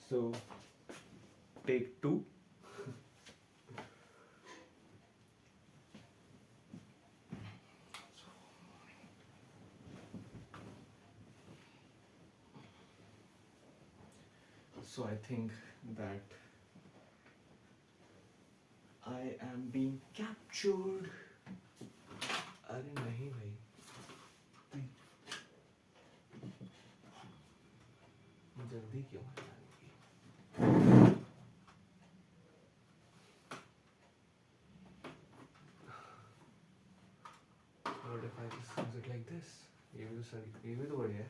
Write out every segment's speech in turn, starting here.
So, take two. So I think that I am being captured. अरे नहीं भाई, जल्दी क्यों है जाने की? What if I just use it like this? ये भी तो बढ़िया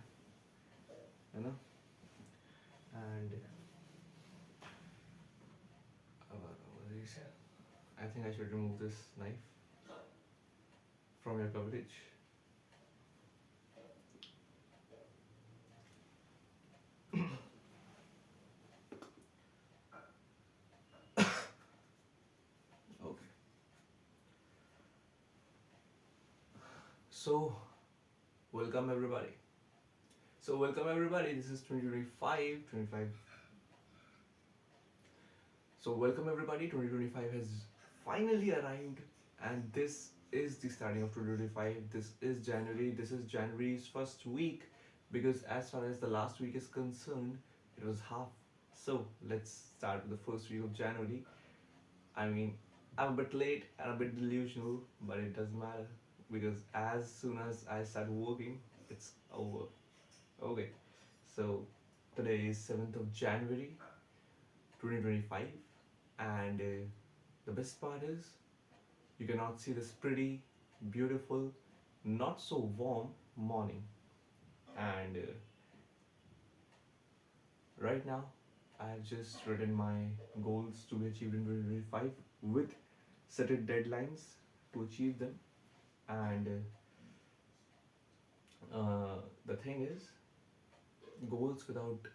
है ना? And what is it? I think I should remove this knife from your coverage. Okay. So, welcome everybody. This is 2025. So, welcome everybody. 2025 has finally arrived, and this is the starting of 2025. This is January. This is January's first week because, as far as the last week is concerned, it was half. So, let's start with the first week of January. I mean, I'm a bit late and a bit delusional, but it doesn't matter because as soon as I start working, it's over. Okay, so today is 7th of January 2025, and the best part is you cannot see this pretty, beautiful, not so warm morning. And right now, I've just written my goals to be achieved in 2025 with set deadlines to achieve them. And the thing is, goals without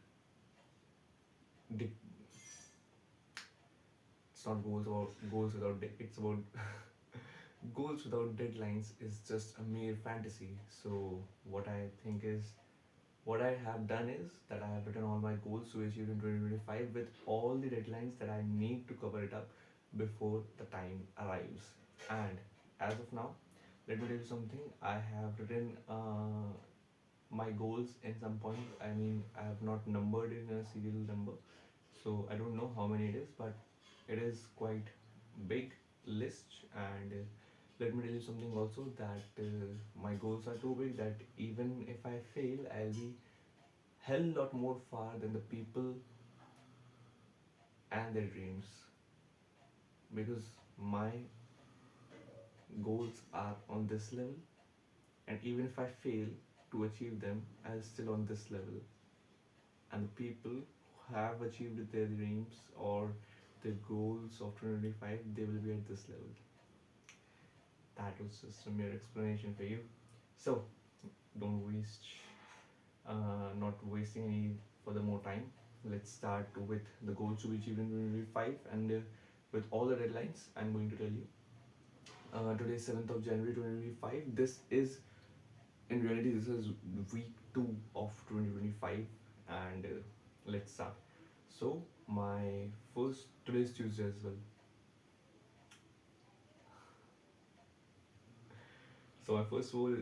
de- it's not goals without it's about goals without deadlines is just a mere fantasy. So what I think is, what I have done is that I have written all my goals to achieve in 2025 with all the deadlines that I need to cover it up before the time arrives. And as of now, let me tell you something. I have written my goals in some point. I mean, I have not numbered in a serial number, so I don't know how many it is, but it is quite big list. And let me tell you something also, that my goals are too big that even if I fail, I'll be hell lot more far than the people and their dreams, because my goals are on this level, and even if I fail to achieve them, I'll still on this level, and the people who have achieved their dreams or their goals of 2025, they will be at this level. That was just a mere explanation for you. So don't waste not wasting any further more time. Let's start with the goals to be achieved in 2025, and with all the deadlines I'm going to tell you. Today is 7th of January 2025. This is, in reality, this is week 2 of 2025, and let's start. So my first, today's Tuesday as well. So my first goal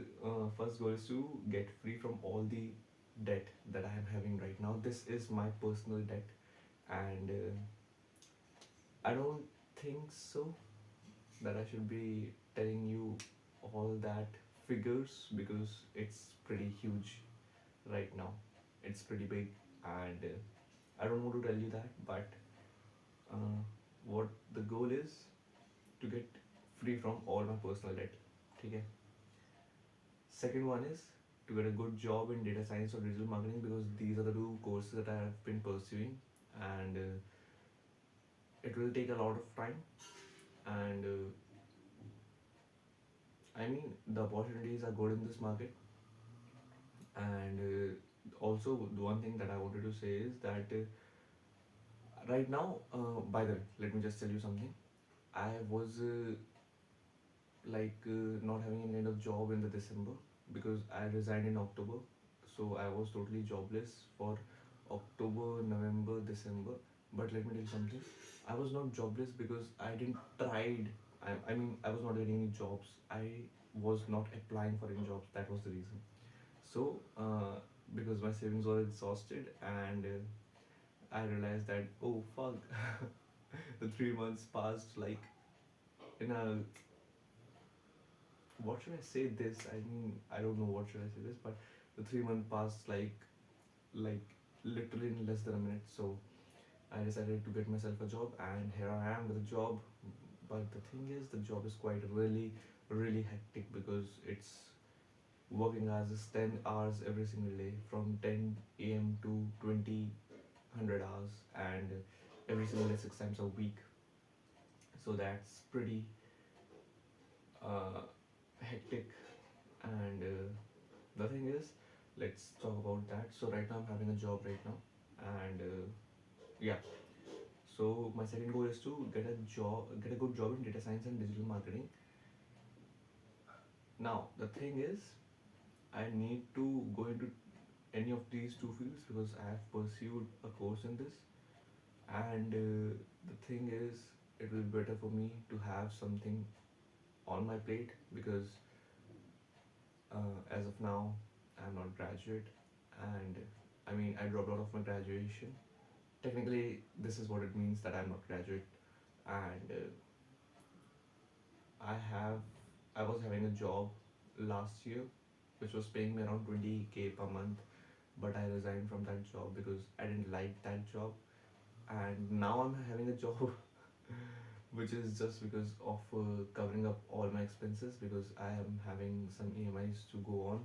is to get free from all the debt that I am having right now. This is my personal debt, and I don't think so that I should be telling you all that figures because it's pretty huge right now. It's pretty big, and I don't want to tell you that. But uh, what the goal is to get free from all my personal debt. Okay. Second one is to get a good job in data science or digital marketing, because these are the two courses that I have been pursuing, and it will take a lot of time. And I mean, the opportunities are good in this market. And also, the one thing that I wanted to say is that right now, by the way, let me just tell you something. I was not having any kind of job in the December because I resigned in October. So I was totally jobless for October, November, December. But let me tell you something. I was not jobless because I didn't tried. I mean, I was not getting any jobs. I was not applying for any jobs. That was the reason. So, because my savings were exhausted, and I realized that, oh fuck, the 3 months passed like in a, what should I say this? I mean, I don't know what should I say this, but the 3 month passed like literally in less than a minute. So I decided to get myself a job, and here I am with a job. But the thing is, the job is quite really hectic because it's working hours is 10 hours every single day from 10 a.m. to 100 hours, and every single day 6 times a week. So that's pretty uh, hectic. And the thing is, let's talk about that. So right now I'm having a job right now, and yeah. So my second goal is to get a good job in data science and digital marketing. Now the thing is, I need to go into any of these two fields because I have pursued a course in this, and the thing is, it will be better for me to have something on my plate because as of now, I'm not graduate, and I mean, I dropped out of my graduation. Technically, this is what it means that I'm not graduate, and I have I was having a job last year, which was paying me around 20K per month, but I resigned from that job because I didn't like that job, and now I'm having a job which is just because of covering up all my expenses because I am having some EMIs to go on,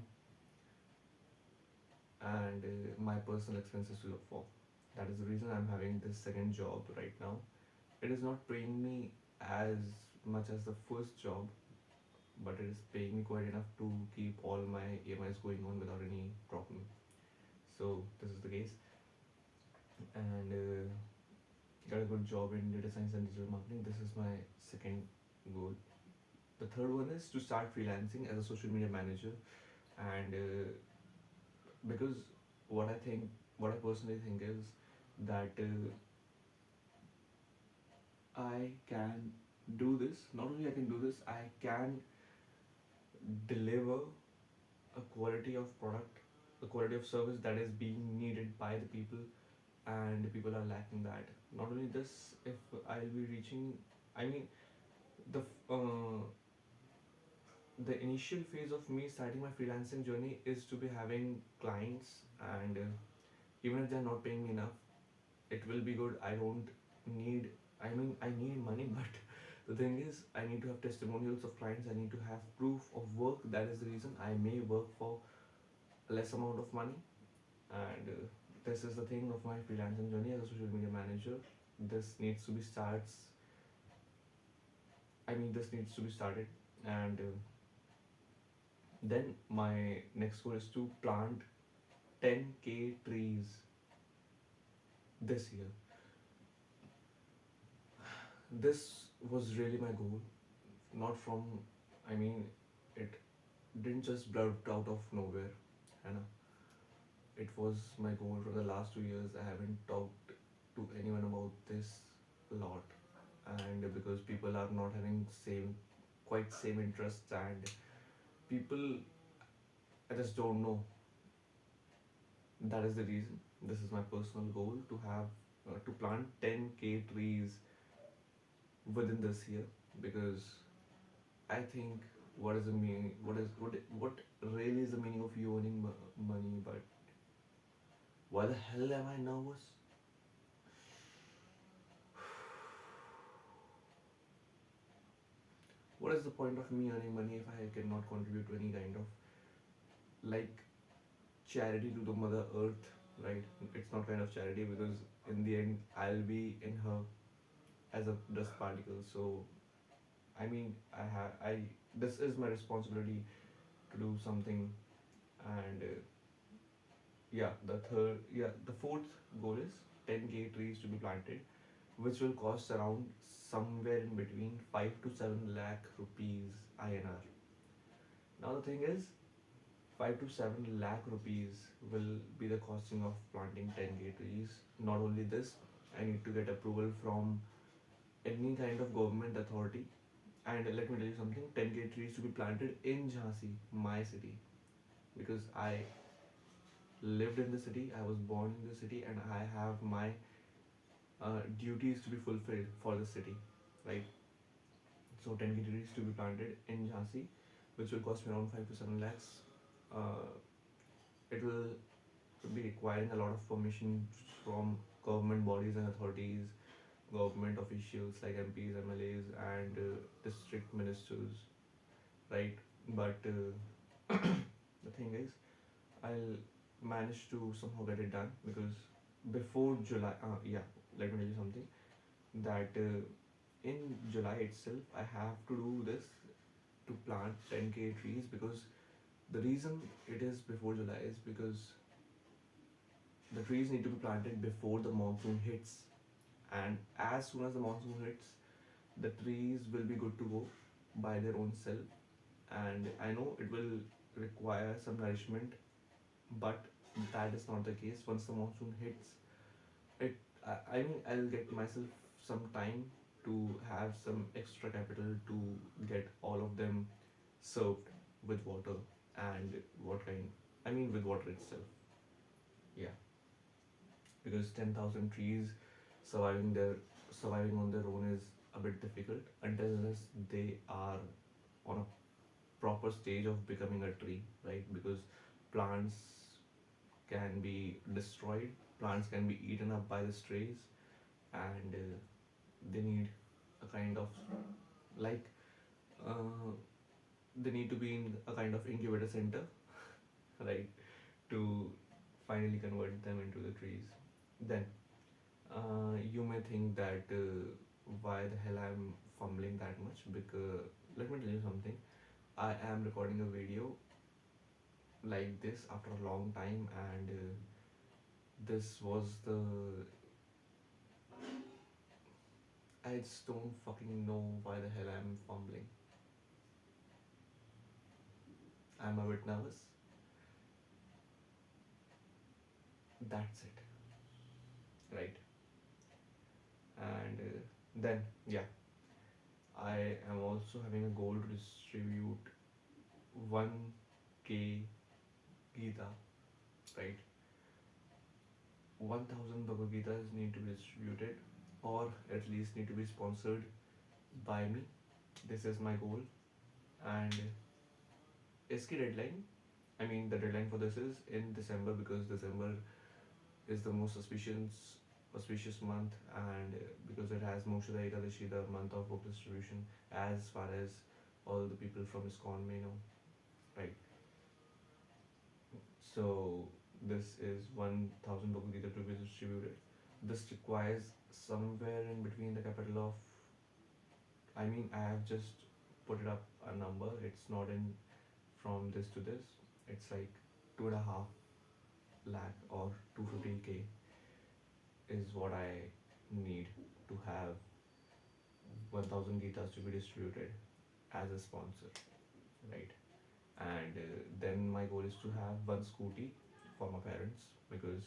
and my personal expenses to look for. That is the reason I'm having this second job right now. It is not paying me as much as the first job, but it is paying me quite enough to keep all my EMIs going on without any problem. So this is the case, and got a good job in data science and digital marketing. This is my second goal. The third one is to start freelancing as a social media manager, and because what I think, what I personally think is that I can do this. Not only I can do this, I can deliver a quality of product, a quality of service that is being needed by the people, and the people are lacking that. Not only this, if I'll be reaching, I mean, the the initial phase of me starting my freelancing journey is to be having clients, and even if they're not paying me enough, it will be good. I don't need, I mean, I need money, but the thing is, I need to have testimonials of clients. I need to have proof of work. That is the reason I may work for less amount of money, and this is the thing of my freelancing journey as a social media manager. This needs to be starts. I mean, this needs to be started, and then my next goal is to plant 10K trees this year. This was really my goal, not from, I mean, it didn't just blurt out of nowhere. And it was my goal for the last 2 years. I haven't talked to anyone about this a lot, and because people are not having quite same interests, and people, I just don't know. That is the reason. This is my personal goal to have to plant 10K trees within this year because I think what is the meaning? What really is the meaning of you earning money? But why the hell am I nervous? What is the point of me earning money if I cannot contribute to any kind of like charity to the Mother Earth? Right? It's not kind of charity because in the end I'll be in her as a dust particle. So I mean, I this is my responsibility to do something, and the fourth goal is 10K trees to be planted, which will cost around somewhere in between 5 to 7 lakh rupees INR. Now the thing is, 5 to 7 lakh rupees will be the costing of planting 10k trees. Not only this, I need to get approval from any kind of government authority. And let me tell you something, 10k trees to be planted in Jhansi, my city, because I lived in the city, I was born in the city, and I have my duties to be fulfilled for the city, right? So 10k trees to be planted in Jhansi, which will cost me around 5 to 7 lakhs. Uh, it will be requiring a lot of permission from government bodies and authorities, government officials like MPs, MLAs, and district ministers, right? But the thing is, I'll manage to somehow get it done because before July, yeah, let me tell you something that in July itself, I have to do this to plant 10k trees because the reason it is before July is because the trees need to be planted before the monsoon hits, and as soon as the monsoon hits, the trees will be good to go by their own self. And I know it will require some nourishment, but that is not the case. Once the monsoon hits it, I mean, I'll get myself some time to have some extra capital to get all of them served with water. And what kind, I mean, with water itself, yeah, because 10,000 trees surviving their surviving on their own is a bit difficult until unless they are on a proper stage of becoming a tree, right? Because plants can be destroyed, plants can be eaten up by the strays, and they need a kind of like uh, they need to be in a kind of incubator center, right, to finally convert them into the trees. Then you may think that why the hell I'm fumbling that much, because let me tell you something. I am recording a video like this after a long time, and this was the I just don't fucking know why the hell I'm fumbling. I'm a bit nervous. That's it, right? And then, yeah, I am also having a goal to distribute 1k Gita, right? 1000 Bhagavad Gitas need to be distributed, or at least need to be sponsored by me. This is my goal. And इसकी deadline, I mean, the deadline for this is in December, because December is the most auspicious month, and because it has Mokshada Ekadashi, the month of book distribution, as far as all the people from ISKCON may know, right? So this is 1000 Bhagavad Gita to be distributed. This requires somewhere in between the capital of, I mean, I have just put it up a number. It's not in from this to this. It's like 2.5 lakh or 250k is what I need to have 1000 Gitas to be distributed as a sponsor, right? And then my goal is to have one scooty for my parents, because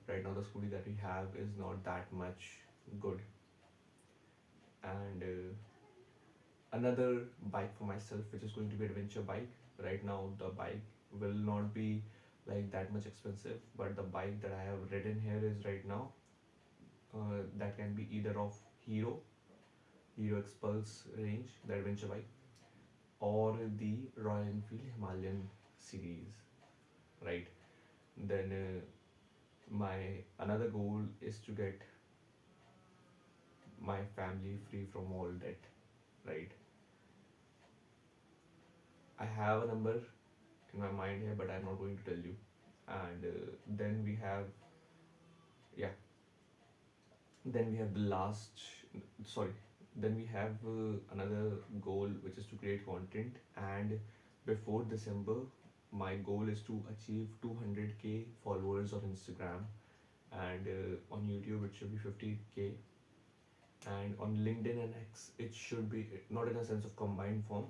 right now the scooty that we have is not that much good. And another bike for myself, which is going to be adventure bike. Right now the bike will not be like that much expensive, but the bike that I have ridden here is right now that can be either of Hero Expulse range, the adventure bike, or the Royal Enfield Himalayan series, right? Then my another goal is to get my family free from all debt, right? I have a number in my mind here, but I'm not going to tell you. And then we have, yeah, then we have the last, sorry, then we have another goal, which is to create content. And before December, my goal is to achieve 200k followers on Instagram, and on YouTube it should be 50k, and on LinkedIn and X it should be not in a sense of combined form.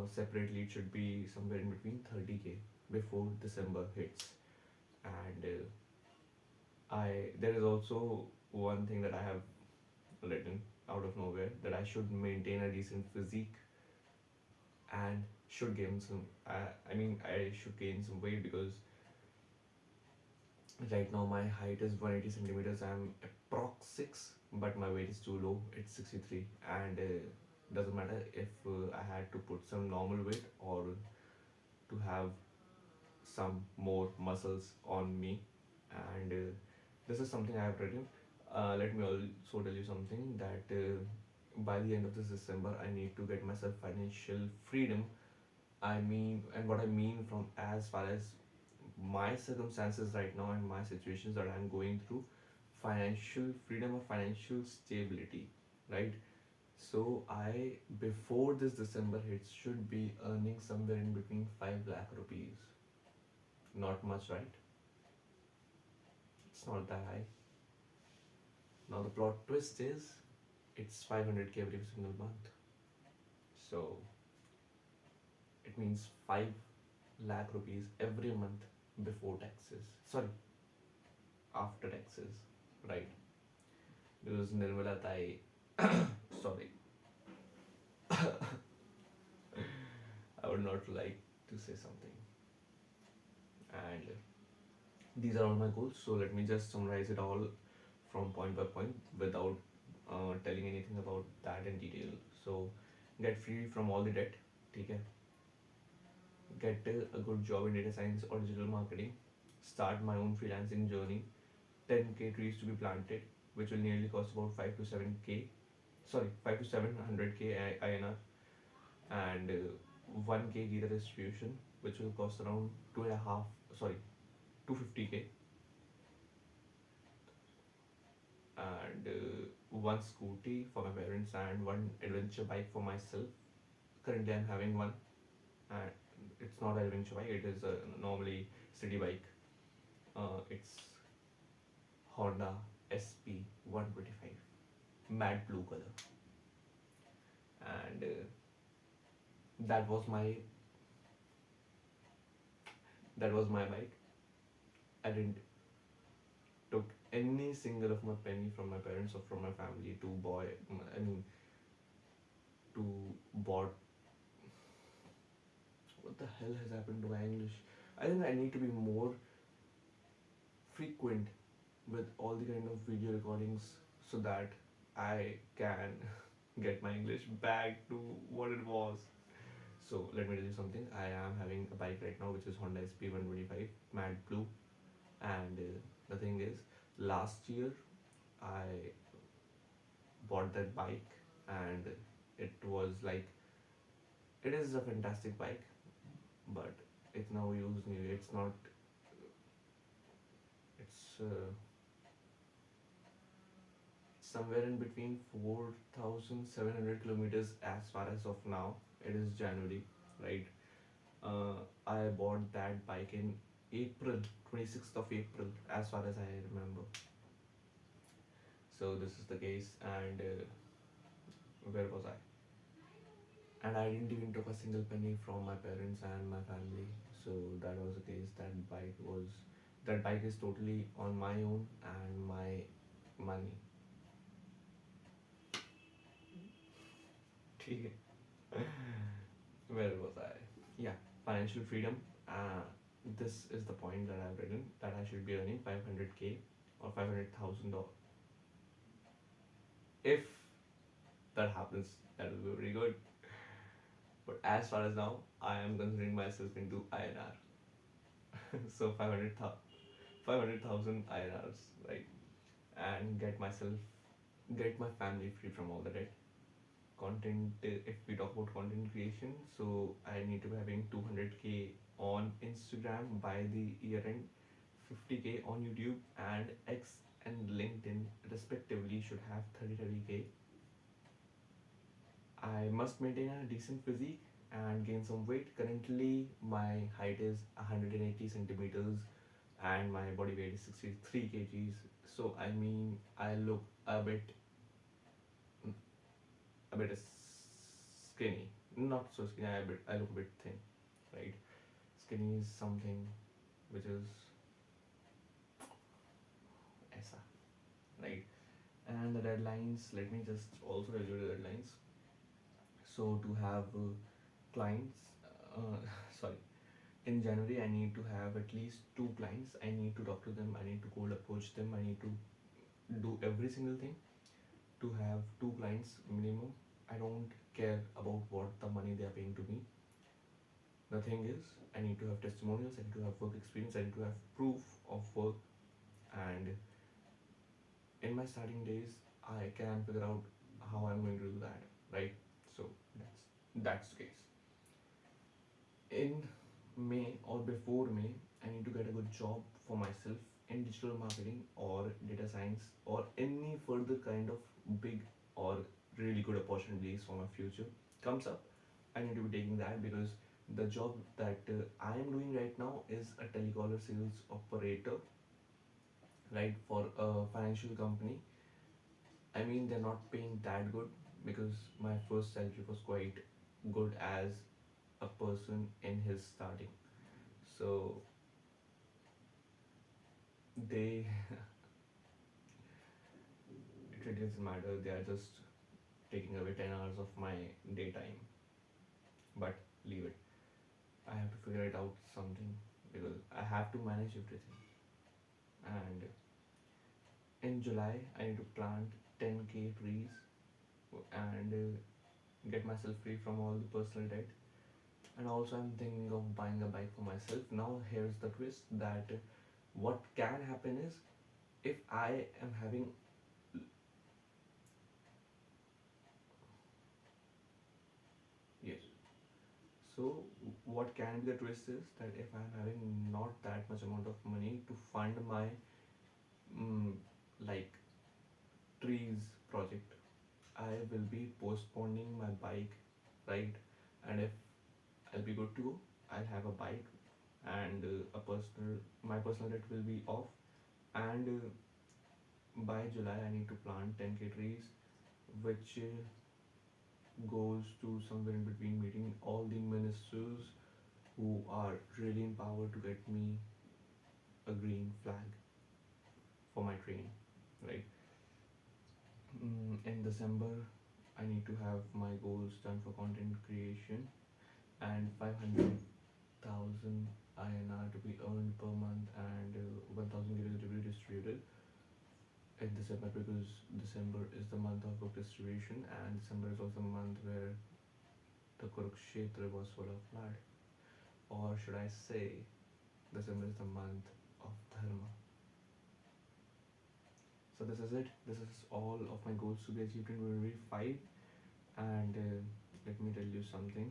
separately it should be somewhere in between 30k before December hits. And I there is also one thing that I have written out of nowhere, that I should maintain a decent physique and should gain some. I mean, I should gain some weight because right now my height is 180 centimeters. I'm approx 6, but my weight is too low. It's 63, and doesn't matter if I had to put some normal weight or to have some more muscles on me. And this is something I have written. Let me also tell you something that by the end of this December, I need to get myself financial freedom. I mean, and what I mean from as far as my circumstances right now and my situations that I'm going through, financial freedom or financial stability, right? So I, before this December hits, should be earning somewhere in between 5 lakh rupees. Not much, right? It's not that high. Now the plot twist is it's 500k every single month. So it means 5 lakh rupees every month before taxes. Sorry, after taxes, right? Because Nirmala Tai, sorry, I would not like to say something. And these are all my goals. So let me just summarize it all from point by point without telling anything about that in detail. So get free from all the debt. Okay, get a good job in data science or digital marketing, start my own freelancing journey, 10k trees to be planted, which will nearly cost about 5 to 7k, sorry, 5 to 700k INR, and 1k Gita distribution, which will cost around two and a half, sorry, 250k, and one scooty for my parents and one adventure bike for myself. Currently, I'm having one, and it's not an adventure bike, it is a normally city bike. It's Honda SP 125, matte blue color, and that was my that was my bike. I didn't took any single of my penny from my parents or from my family to buy. I mean, to bought. What the hell has happened to my English? I think I need to be more frequent with all the kind of video recordings so that I can get my English back to what it was. So let me tell you something. I am having a bike right now which is Honda SP 125 matte blue, and the thing is, last year I bought that bike, and it was like, it is a fantastic bike, but it's now used new. It's not. It's somewhere in between 4,700 kilometers as far as of now. It is January, right? I bought that bike in April, 26th of April, as far as I remember. So this is the case, and where was I? And I didn't even took a single penny from my parents and my family. So that was the case. That bike is totally on my own and my money. ठीक है. Where was I? Yeah, financial freedom. This is the point that I've written, that I should be earning 500k or 500,000 dollars. If that happens, that will be very good. But as far as now, I am considering myself into INR. So 500,000 INRs, right? And get my family free from all the debt. Content, if we talk about content creation, so I need to be having 200k on Instagram by the year end, 50k on YouTube, and X and LinkedIn respectively should have 30k. I must maintain a decent physique and gain some weight. Currently, my height is 180 centimeters and my body weight is 63 kgs. So I mean, I look a bit skinny. not so skinny. I look a bit thin, right? Skinny is something which is aisa, right? And the deadlines. Let me just also tell you the deadlines. So to have clients, uh, sorry, in January I need to have at least two clients. I need to talk to them. I need to cold approach them. I need to do every single thing to have two clients minimum. I don't care about what the money they are paying to me. The thing is, I need to have testimonials, I need to have work experience, I need to have proof of work, and in my starting days, I can figure out how I'm going to do that, right? So that's the case. In May or before May, I need to get a good job for myself in digital marketing or data science or any further kind of big or really good opportunities for my future comes up. I need to be taking that because the job that I am doing right now is a telecaller sales operator, right, for a financial company. I mean, they're not paying that good because my first salary was quite good as a person in his starting. So they, it really doesn't matter. They are just taking away 10 hours of my daytime. But leave it. I have to figure it out something because I have to manage everything. And in July, I need to plant 10k trees and get myself free from all the personal debt. And also, I'm thinking of buying a bike for myself. Now, here's the twist that what can happen is if I am having, yes, so what can be the twist is that if I'm having not that much amount of money to fund my mm, like trees project, I will be postponing my bike, right? And if I'll be good to go, I'll have a bike and my personal debt will be off. And by July, I need to plant 10k trees, which goes to somewhere in between meeting all the ministers who are really in power to get me a green flag for my train, right? In December, I need to have my goals done for content creation and 500,000 INR to be earned per month and 1,000 gigs to be distributed in December because December is the month of book distribution and December is also the month where the Kurukshetra was full of blood. Or should I say, December is the month of Dharma. So this is it. This is all of my goals to be achieved in 2025. And let me tell you something.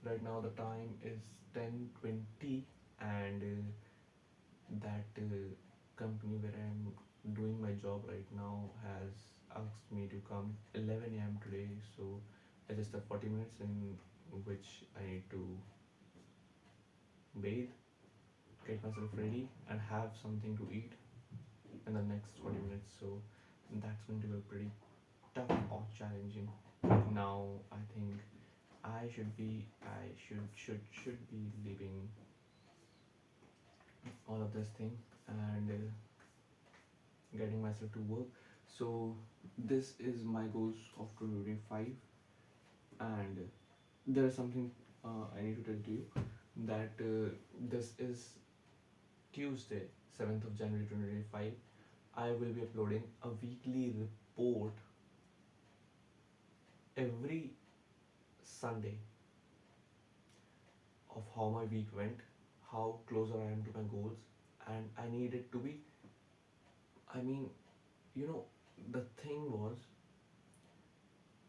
Right now the time is 10:20, and that company where I'm doing my job right now has asked me to come 11 a.m. today. So I just have 40 minutes in which I need to bathe, get myself ready, and have something to eat in the next 40 minutes. So that's going to be pretty tough or challenging. Now I think I should be leaving all of this thing and getting myself to work. So this is my goals of 2025, and there is something I need to tell to you that this is Tuesday, 7th of January 2025. I will be uploading a weekly report every Sunday of how my week went, how closer I am to my goals, and I need it to be. I mean, you know, the thing was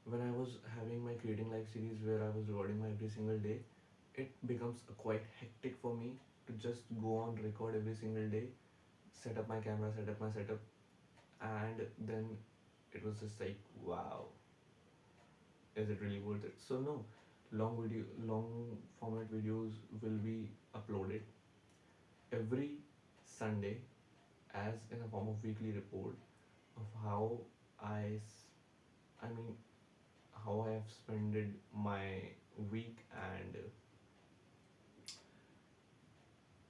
when I was having my creating life series where I was recording my every single day, it becomes quite hectic for me to just go on record every single day, set up my camera, set up my setup, and then it was just like, wow, is it really worth it? So no, long format videos will be uploaded every Sunday as in a form of weekly report of I mean, how I have spent my week, and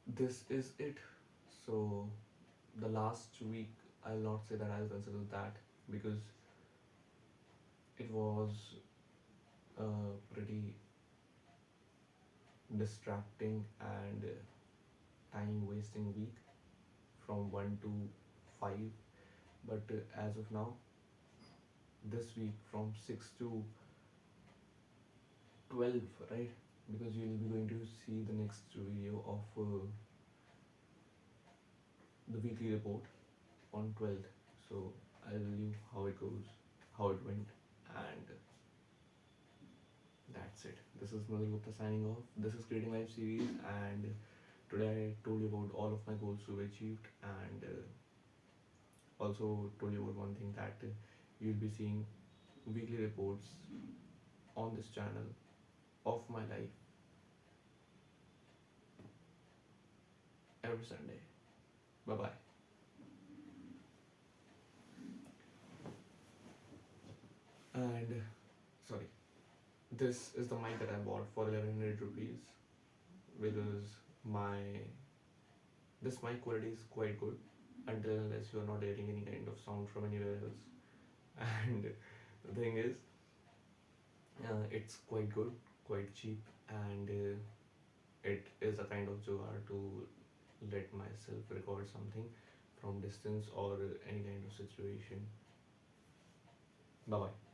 this is it. So the last week, I'll not say that I'll consider that, because it was a pretty distracting and time wasting week from 1 to 5. But as of now, this week from 6 to 12, right? Because you'll be going to see the next video of the weekly report on 12th. So I'll tell you how it goes, how it went, and that's it. This is Madhur Gupta signing off. This is Creating Life series, and today I told you about all of my goals to be achieved, and also told you about one thing, that you'll be seeing weekly reports on this channel of my life every Sunday. Bye bye. And sorry, this is the mic that I bought for 1100 rupees, because my this mic quality is quite good until unless you are not getting any kind of sound from anywhere else. And the thing is, it's quite good, quite cheap, and it is a kind of jugaad to let myself record something from distance or any kind of situation. Bye bye.